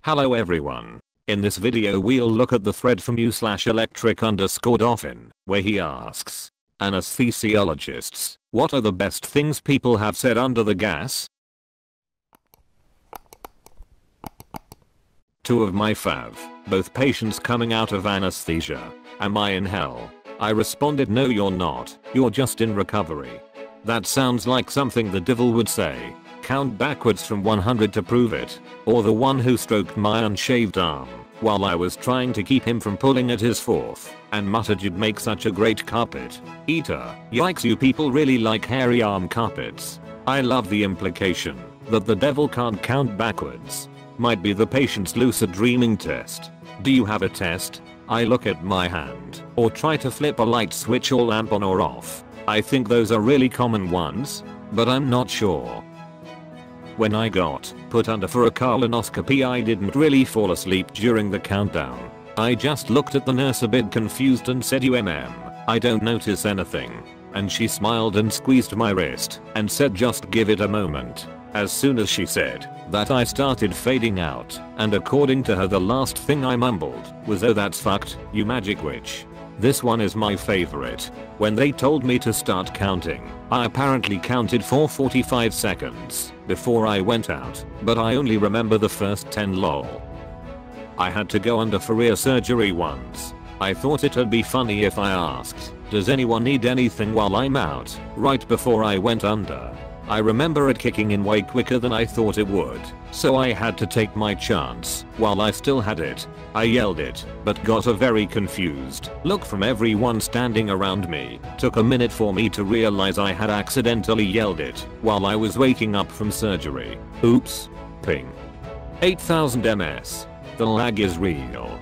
Hello everyone. In this video we'll look at the thread from u/electric_dolphin, where he asks, anesthesiologists, what are the best things people have said under the gas? Two of my fav, both patients coming out of anesthesia. Am I in hell? I responded, no you're not, you're just in recovery. That sounds like something the devil would say. Count backwards from 100 to prove it. Or the one who stroked my unshaved arm while I was trying to keep him from pulling at his fourth and muttered, you'd make such a great carpet eater. Yikes, you people really like hairy arm carpets. I love the implication that the devil can't count backwards. Might be the patient's lucid dreaming test. Do you have a test? I look at my hand or try to flip a light switch or lamp on or off. I think those are really common ones, but I'm not sure. When I got put under for a colonoscopy, I didn't really fall asleep during the countdown. I just looked at the nurse a bit confused and said, I don't notice anything. And she smiled and squeezed my wrist and said, just give it a moment. As soon as she said that, I started fading out, and according to her the last thing I mumbled was, oh that's fucked, you magic witch. This one is my favorite. When they told me to start counting, I apparently counted for 45 seconds before I went out, but I only remember the first 10 lol. I had to go under for ear surgery once. I thought it'd be funny if I asked, does anyone need anything while I'm out, right before I went under. I remember it kicking in way quicker than I thought it would, so I had to take my chance while I still had it. I yelled it, but got a very confused look from everyone standing around me. Took a minute for me to realize I had accidentally yelled it while I was waking up from surgery. Oops. Ping. 8000 ms. The lag is real.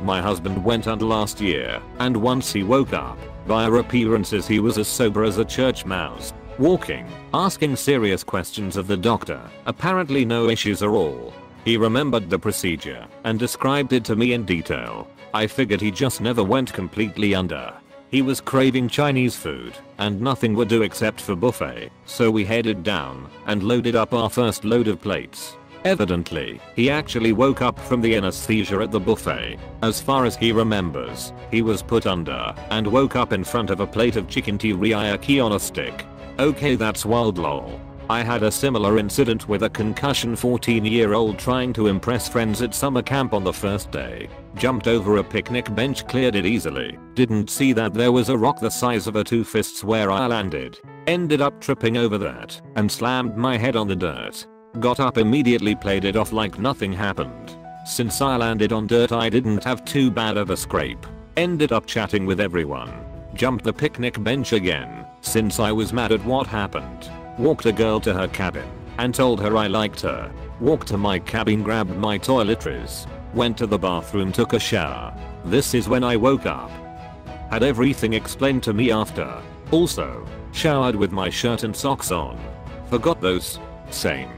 My husband went under last year, and once he woke up, via appearances he was as sober as a church mouse. Walking, asking serious questions of the doctor, apparently no issues at all. He remembered the procedure and described it to me in detail. I figured he just never went completely under. He was craving Chinese food and nothing would do except for buffet, so we headed down and loaded up our first load of plates. Evidently, he actually woke up from the anesthesia at the buffet. As far as he remembers, he was put under and woke up in front of a plate of chicken teriyaki on a stick. Okay, that's wild lol. I had a similar incident with a concussion 14-year-old trying to impress friends at summer camp on the first day. Jumped over a picnic bench, cleared it easily. Didn't see that there was a rock the size of a two fists where I landed. Ended up tripping over that and slammed my head on the dirt. Got up immediately, played it off like nothing happened. Since I landed on dirt I didn't have too bad of a scrape. Ended up chatting with everyone. Jumped the picnic bench again, since I was mad at what happened. Walked a girl to her cabin and told her I liked her. Walked to my cabin, grabbed my toiletries. Went to the bathroom, took a shower. This is when I woke up. Had everything explained to me after. Also, showered with my shirt and socks on. Forgot those. Same.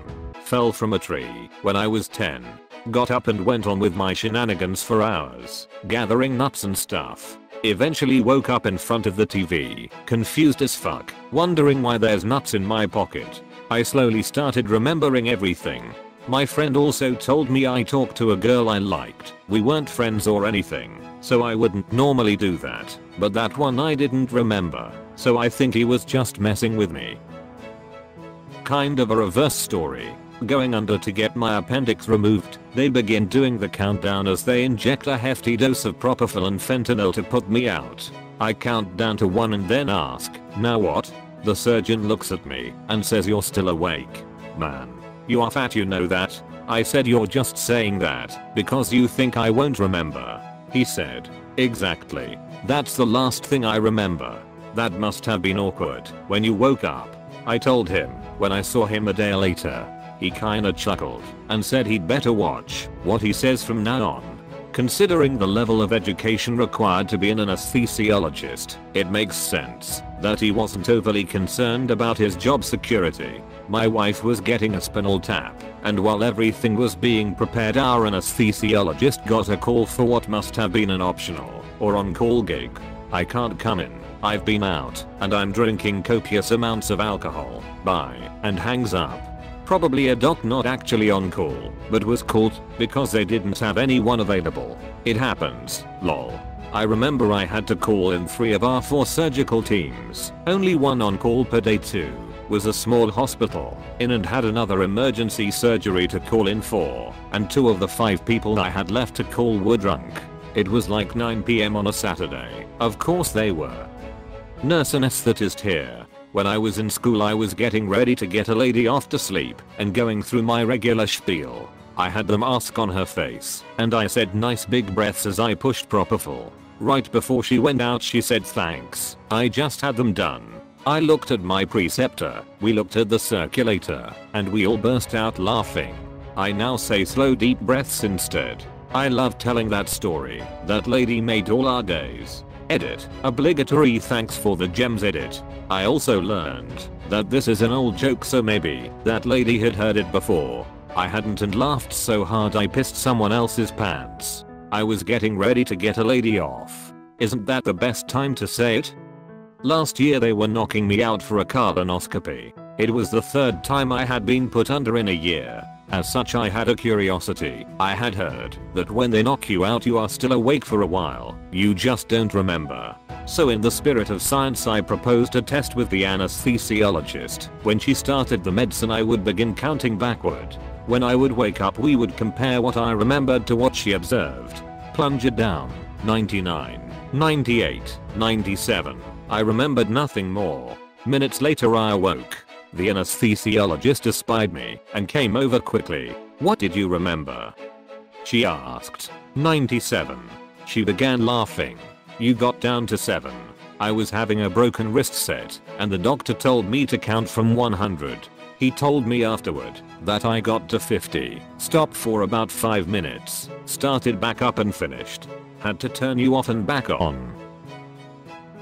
Fell from a tree when I was 10. Got up and went on with my shenanigans for hours, gathering nuts and stuff. Eventually woke up in front of the TV, confused as fuck, wondering why there's nuts in my pocket. I slowly started remembering everything. My friend also told me I talked to a girl I liked. We weren't friends or anything, so I wouldn't normally do that, but that one I didn't remember, so I think he was just messing with me. Kind of a reverse story. Going under to get my appendix removed, they begin doing the countdown as they inject a hefty dose of propofol and fentanyl to put me out. I count down to 1 and then ask, now what? The surgeon looks at me and says, you're still awake. Man, you are fat, you know that? I said, you're just saying that because you think I won't remember. He said, exactly. That's the last thing I remember. That must have been awkward when you woke up. I told him when I saw him a day later. He kinda chuckled and said he'd better watch what he says from now on. Considering the level of education required to be an anesthesiologist, it makes sense that he wasn't overly concerned about his job security. My wife was getting a spinal tap, and while everything was being prepared, our anesthesiologist got a call for what must have been an optional or on-call gig. I can't come in. I've been out and I'm drinking copious amounts of alcohol. Bye. And hangs up. Probably a doc not actually on call, but was called because they didn't have anyone available. It happens, lol. I remember I had to call in 3 of our 4 surgical teams, only one on call per day. 2 was a small hospital in and had another emergency surgery to call in for, and 2 of the 5 people I had left to call were drunk. It was like 9 PM on a Saturday. Of course they were. Nurse anesthetist here. When I was in school I was getting ready to get a lady off to sleep and going through my regular spiel. I had the mask on her face and I said nice big breaths as I pushed propofol. Right before she went out she said thanks, I just had them done. I looked at my preceptor, we looked at the circulator, and we all burst out laughing. I now say slow deep breaths instead. I love telling that story. That lady made all our days. Edit. Obligatory thanks for the gems edit. I also learned that this is an old joke, so maybe that lady had heard it before. I hadn't and laughed so hard I pissed someone else's pants. I was getting ready to get a lady off. Isn't that the best time to say it? Last year they were knocking me out for a colonoscopy. It was the 3rd time I had been put under in a year. As such I had a curiosity. I had heard that when they knock you out you are still awake for a while, you just don't remember. So in the spirit of science I proposed a test with the anesthesiologist. When she started the medicine I would begin counting backward. When I would wake up we would compare what I remembered to what she observed. Plunge it down. 99. 98. 97. I remembered nothing more. Minutes later I awoke. The anesthesiologist espied me and came over quickly. What did you remember? She asked. 97. She began laughing. You got down to 7. I was having a broken wrist set and the doctor told me to count from 100. He told me afterward that I got to 50, stopped for about 5 minutes, started back up and finished. Had to turn you off and back on.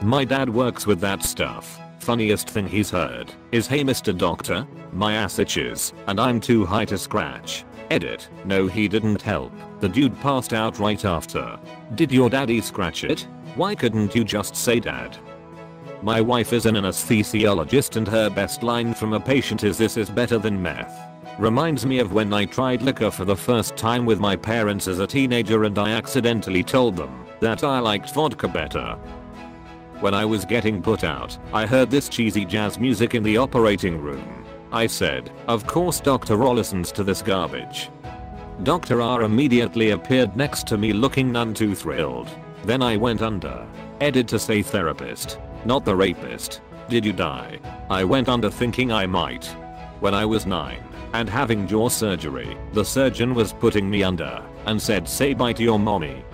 My dad works with that stuff. Funniest thing he's heard is hey Mr. Doctor, my ass itches and I'm too high to scratch. Edit. No he didn't help. The dude passed out right after. Did your daddy scratch it? Why couldn't you just say dad? My wife is an anesthesiologist and her best line from a patient is this is better than meth. Reminds me of when I tried liquor for the first time with my parents as a teenager and I accidentally told them that I liked vodka better. When I was getting put out, I heard this cheesy jazz music in the operating room. I said, of course Dr. R listens to this garbage. Dr. R immediately appeared next to me looking none too thrilled. Then I went under. Edit to say therapist, not the rapist. Did you die? I went under thinking I might. When I was 9 and having jaw surgery, the surgeon was putting me under and said say bye to your mommy.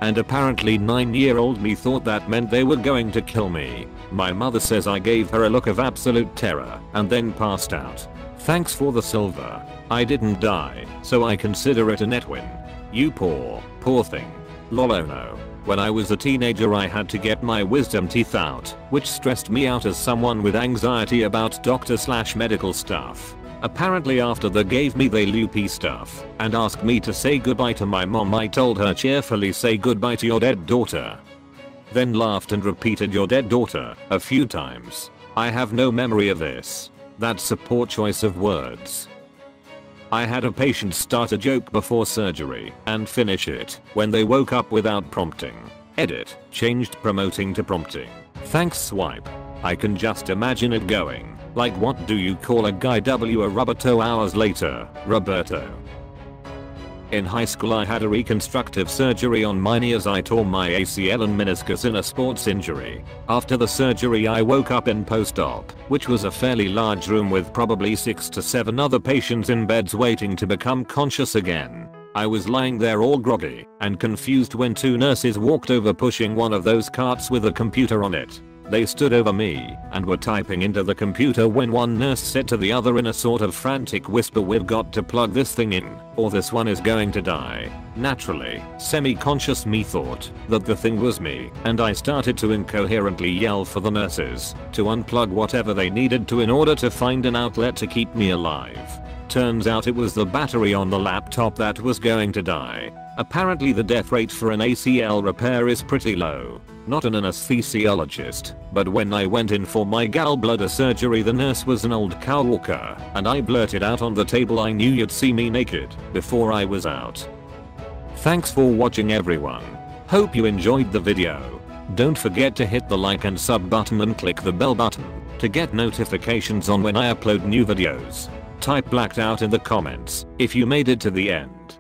And apparently 9-year-old me thought that meant they were going to kill me. My mother says I gave her a look of absolute terror and then passed out. Thanks for the silver. I didn't die, so I consider it a net win. You poor thing. Lol oh no. When I was a teenager I had to get my wisdom teeth out, which stressed me out as someone with anxiety about doctor/medical stuff. Apparently after they gave me the loopy stuff and asked me to say goodbye to my mom I told her cheerfully say goodbye to your dead daughter. Then laughed and repeated your dead daughter a few times. I have no memory of this. That's a poor choice of words. I had a patient start a joke before surgery and finish it when they woke up without prompting. Edit. Changed promoting to prompting. Thanks swipe. I can just imagine it going. Like what do you call a guy W a Roberto hours later, Roberto. In high school I had a reconstructive surgery on my knee as I tore my ACL and meniscus in a sports injury. After the surgery I woke up in post-op, which was a fairly large room with probably 6 to 7 other patients in beds waiting to become conscious again. I was lying there all groggy and confused when 2 nurses walked over pushing one of those carts with a computer on it. They stood over me and were typing into the computer when one nurse said to the other in a sort of frantic whisper, we've got to plug this thing in or this one is going to die. Naturally, semi-conscious me thought that the thing was me and I started to incoherently yell for the nurses to unplug whatever they needed to in order to find an outlet to keep me alive. Turns out it was the battery on the laptop that was going to die. Apparently the death rate for an ACL repair is pretty low. Not an anesthesiologist, but when I went in for my gallbladder surgery the nurse was an old cow walker and I blurted out on the table I knew you'd see me naked before I was out. Thanks for watching everyone. Hope you enjoyed the video. Don't forget to hit the like and sub button and click the bell button to get notifications on when I upload new videos. Type blacked out in the comments if you made it to the end.